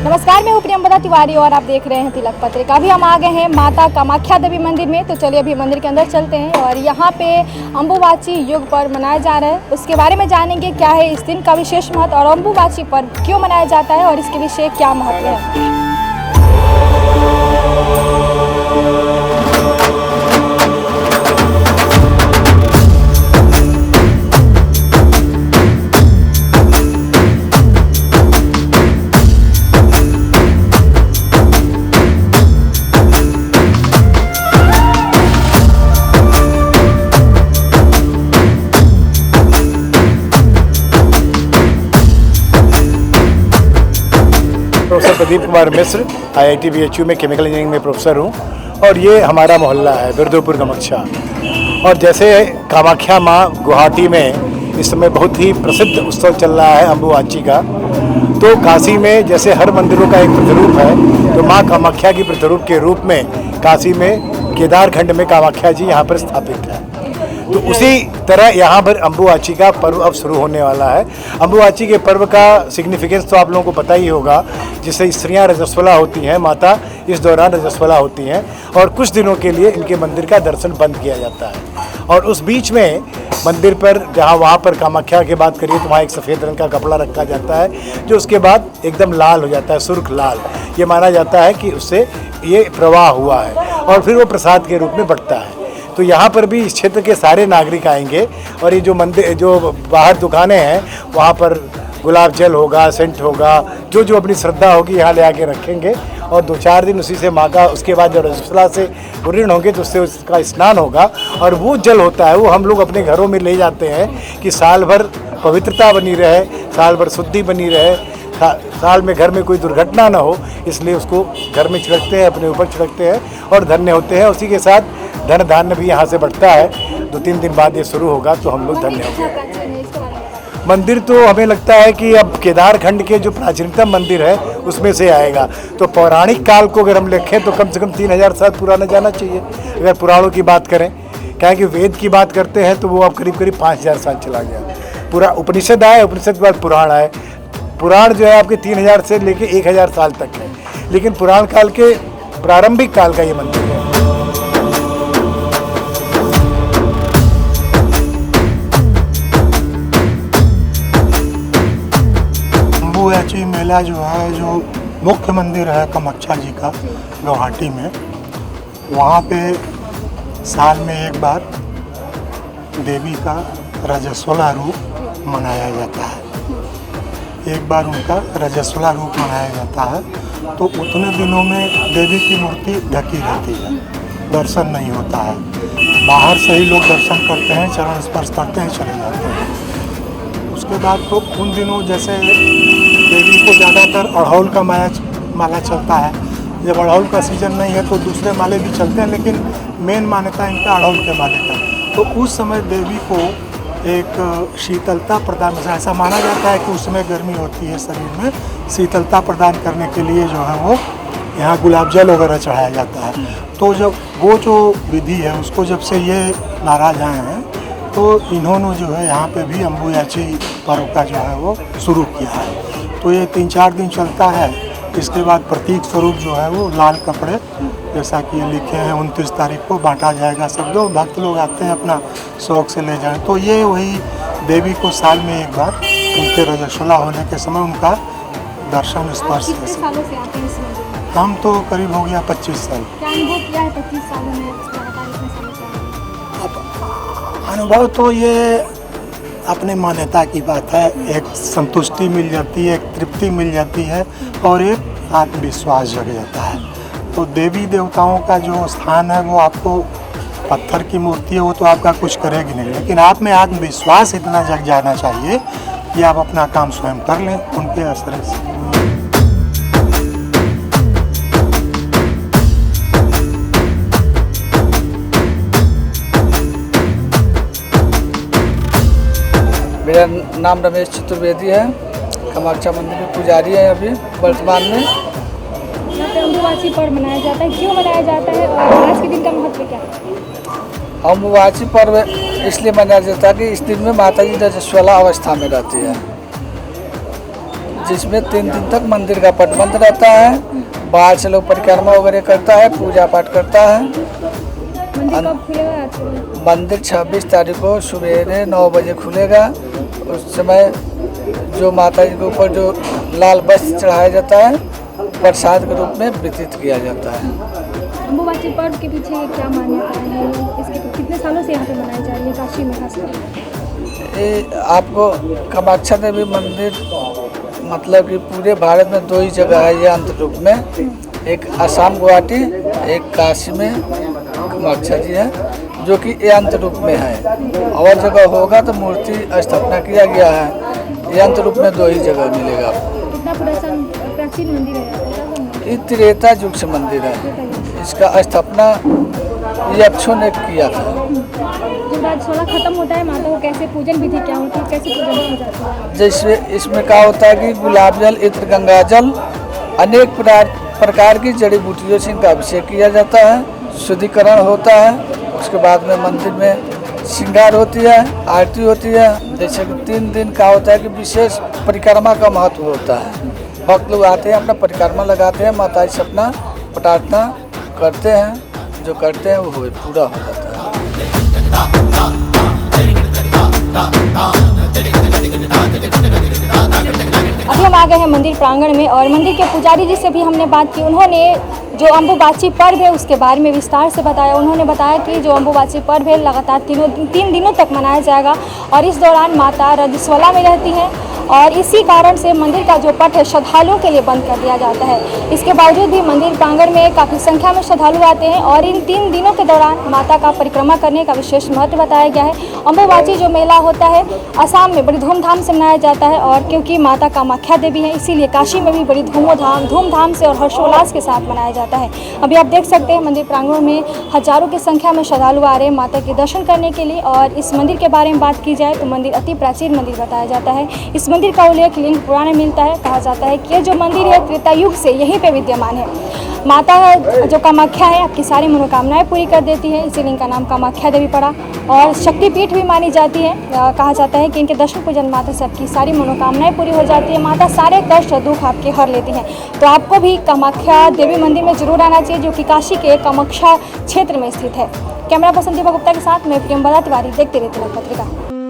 नमस्कार, मैं हूं प्रियंवदा तिवारी और आप देख रहे हैं तिलक पत्रिका। अभी हम आ गए हैं माता कामाख्या देवी मंदिर में, तो चलिए अभी मंदिर के अंदर चलते हैं। और यहाँ पे अम्बुबाची युग पर्व मनाया जा रहा है, उसके बारे में जानेंगे क्या है इस दिन का विशेष महत्व और अम्बुबाची पर्व क्यों मनाया जाता है और इसके विषय क्या महत्व है। Professor Pradeep Kumar Mishra IIT BHU में केमिकल इंजीनियरिंग में प्रोफेसर हूँ और ये हमारा मोहल्ला है बिरदुपुर कामाख्या। और जैसे कामाख्या माँ गुवाहाटी में इस समय बहुत ही प्रसिद्ध उत्सव चल रहा है अम्बुबाची का, तो काशी में जैसे हर मंदिरों का एक प्रतिरूप है, तो माँ कामाख्या की प्रतिरूप के रूप में काशी में केदारखंड में कामाख्या जी यहाँ पर स्थापित है। तो उसी तरह यहाँ पर अम्बुबाची का पर्व अब शुरू होने वाला है। अम्बुबाची के पर्व का सिग्निफिकेंस तो आप लोगों को पता ही होगा, जिससे स्त्रियाँ रजस्वला होती हैं, माता इस दौरान रजस्वला होती हैं और कुछ दिनों के लिए इनके मंदिर का दर्शन बंद किया जाता है। और उस बीच में मंदिर पर जहाँ वहाँ पर कामाख्या की बात करिए तो वहाँ एक सफ़ेद रंग का कपड़ा रखा जाता है, जो उसके बाद एकदम लाल हो जाता है, सुर्ख लाल। ये माना जाता है कि उससे ये प्रवाह हुआ है और फिर वो प्रसाद के रूप में बढ़ता है। तो यहाँ पर भी इस क्षेत्र के सारे नागरिक आएंगे और ये जो मंदिर जो बाहर दुकानें हैं वहाँ पर गुलाब जल होगा, सेंट होगा, जो जो अपनी श्रद्धा होगी यहाँ ले आके रखेंगे और 2-4 दिन उसी से माँ का, उसके बाद जब रजस्वला से पूर्ण होंगे तो उससे उसका स्नान होगा। और वो जल होता है वो हम लोग अपने घरों में ले जाते हैं कि साल भर पवित्रता बनी रहे, साल भर शुद्धि बनी रहे, साल में घर में कोई दुर्घटना ना हो, इसलिए उसको घर में छिड़कते हैं, अपने ऊपर छिड़कते हैं और धन्य होते हैं। उसी के साथ धन धान्य भी यहाँ से बढ़ता है। 2-3 दिन बाद ये शुरू होगा तो हम लोग धन्य होंगे। मंदिर तो हमें लगता है कि अब केदारखंड के जो प्राचीनतम मंदिर है उसमें से आएगा। तो पौराणिक काल को अगर हम लिखें तो कम से कम 3000 साल पुराना जाना चाहिए अगर पुराणों की बात करें। क्या कि वेद की बात करते हैं तो वो अब करीब करीब 5000 साल चला गया। पूरा उपनिषद आए, उपनिषद के बाद पुराण आए। पुराण जो है आपके 3000 से लेके 1000 साल तक है, लेकिन पुराण काल के प्रारंभिक काल का ये मंदिर है। अम्बुबाची मेला जो है, जो मुख्य मंदिर है कामाख्या जी का गुवाहाटी में, वहाँ पे साल में एक बार देवी का रजस्वला रूप मनाया जाता है। एक बार उनका रजस्वला रूप मनाया जाता है, तो उतने दिनों में देवी की मूर्ति ढकी रहती है, दर्शन नहीं होता है। बाहर से ही लोग दर्शन करते हैं, चरण स्पर्श करते हैं, चले जाते हैं। उसके बाद तो उन दिनों जैसे देवी को ज़्यादातर अड़हुल का माला चलता है। जब अड़हुल का सीज़न नहीं है तो दूसरे माले भी चलते हैं, लेकिन मेन मान्यता इनका अड़हुल के माले का। तो उस समय देवी को एक शीतलता प्रदान, ऐसा माना जाता है कि उसमें गर्मी होती है शरीर में, शीतलता प्रदान करने के लिए जो है वो यहाँ गुलाब जल वगैरह चढ़ाया जाता है। तो जब वो जो विधि है उसको जब से ये महाराज आए हैं तो इन्होंने जो है यहाँ पे भी अम्बुबाची पर्व का जो है वो शुरू किया है। तो ये 3-4 दिन चलता है। इसके बाद प्रतीक स्वरूप जो है वो लाल कपड़े, जैसा कि ये लिखे हैं 29 तारीख को बांटा जाएगा। सब लोग भक्त लोग आते हैं अपना शौक से ले जाएं। तो ये वही देवी को साल में एक बार उनके रजस्वला होने के समय उनका दर्शन स्पर्श। कितने सालों से आते हैं इस मंदिर में? हम तो करीब हो गया 25 साल। क्या अनुभव किया है 25 सालों में? अनुभव तो ये अपने मान्यता की बात है, एक संतुष्टि मिल जाती है, एक तृप्ति मिल जाती है और एक आत्मविश्वास जग जाता है। तो देवी देवताओं का जो स्थान है वो आपको, पत्थर की मूर्ति है वो तो आपका कुछ करेगी नहीं, लेकिन आप में आत्मविश्वास इतना जग जाना चाहिए कि आप अपना काम स्वयं कर लें उनके असर से। मेरा नाम रमेश चतुर्वेदी है, कामाख्या मंदिर में पुजारी है अभी वर्तमान में। यहाँ पे अम्बुबाची पर्व मनाया जाता है, क्यों मनाया जाता है और आज के दिन का महत्व क्या है? अम्बुबाची पर्व इसलिए मनाया जाता है कि इस दिन में माता जी रजस्वला अवस्था में रहती है, जिसमें 3 दिन तक मंदिर का पट बंद रहता है। बाहर से लोग परिक्रमा वगैरह करता है, पूजा पाठ करता है। मंदिर कब खुलेगा? मंदिर 26 तारीख को सुबह 9 बजे खुलेगा। उस समय जो माता जी के ऊपर जो लाल वस्त्र चढ़ाया जाता है, प्रसाद के रूप में वितरित किया जाता है। अम्बुबाची पर्व के पीछे क्या मान्यता है? इसके कितने सालों से यहाँ पे मनाई जा रही है, काशी में खासकर? ये आपको कामाख्या देवी मंदिर मतलब कि पूरे भारत में 2 ही जगह है ये अंतर रूप में, एक असम गुवाहाटी, एक काशी में कामाख्या जी है, जो कि ये अंतर रूप में है। और जगह होगा तो मूर्ति स्थापना किया गया है, ये अंतर रूप में 2 ही जगह मिलेगा आपको। कितना प्राचीन मंदिर है? ये त्रेता युग से मंदिर है, इसका स्थापना यक्षों ने किया था। जब रजस्वला खत्म होता है, माता को कैसे पूजन विधि क्या होती है, कैसे पूजन की जाती है? जैसे इसमें क्या होता है कि गुलाब जल, इत्र, गंगा जल, अनेक प्रकार की जड़ी बूटियों से इनका अभिषेक किया जाता है, शुद्धिकरण होता है। उसके बाद में मंदिर में श्रृंगार होती है, आरती होती है। जैसे कि 3 दिन का होता है कि विशेष परिक्रमा का महत्व होता है। भक्त लोग आते हैं, अपना परिक्रमा लगाते हैं, माता जी से अपना प्रार्थना करते हैं, जो करते हैं वो पूरा हो जाता है। अभी हम आ गए हैं मंदिर प्रांगण में और मंदिर के पुजारी जी से भी हमने बात की। उन्होंने जो अम्बुबाची पर्व है उसके बारे में विस्तार से बताया। उन्होंने बताया कि जो अम्बुबाची पर्व है लगातार 3 दिनों तक मनाया जाएगा और इस दौरान माता रजस्वला में रहती है और इसी कारण से मंदिर का जो पट है श्रद्धालुओं के लिए बंद कर दिया जाता है। इसके बावजूद भी मंदिर प्रांगण में काफ़ी संख्या में श्रद्धालु आते हैं और इन 3 दिनों के दौरान माता का परिक्रमा करने का विशेष महत्व बताया गया है। अम्बुबाची जो मेला होता है असम में बड़ी धूमधाम से मनाया जाता है और क्योंकि माता कामाख्या देवी है इसीलिए काशी में भी बड़ी धूमधाम से और हर्षोल्लास के साथ मनाया जाता है। अभी आप देख सकते हैं मंदिर प्रांगण में हजारों की संख्या में श्रद्धालु आ रहे हैं माता के दर्शन करने के लिए। और इस मंदिर के बारे में बात की जाए तो मंदिर अति प्राचीन मंदिर बताया जाता है। इस मंदिर का उल्लेख लिंग पुराण में मिलता है। कहा जाता है कि ये जो मंदिर है त्रेता युग से यहीं पे विद्यमान है। माता जो कामाख्या है आपकी सारी मनोकामनाएं पूरी कर देती है, इसी लिंग का नाम कामाख्या देवी पड़ा और शक्तिपीठ भी मानी जाती है। कहा जाता है कि इनके दर्शन पूजन माता से आपकी सारी मनोकामनाएं पूरी हो जाती है। माता सारे कष्ट दुख आपके हर लेती हैं। तो आपको भी कामाख्या देवी मंदिर में जरूर आना चाहिए, जो कि काशी के कामाख्या क्षेत्र में स्थित है। कैमरा पर्सन दीपक गुप्ता के साथ मैं प्रियंवदा तिवारी, देखते रहते हैं पत्रिका।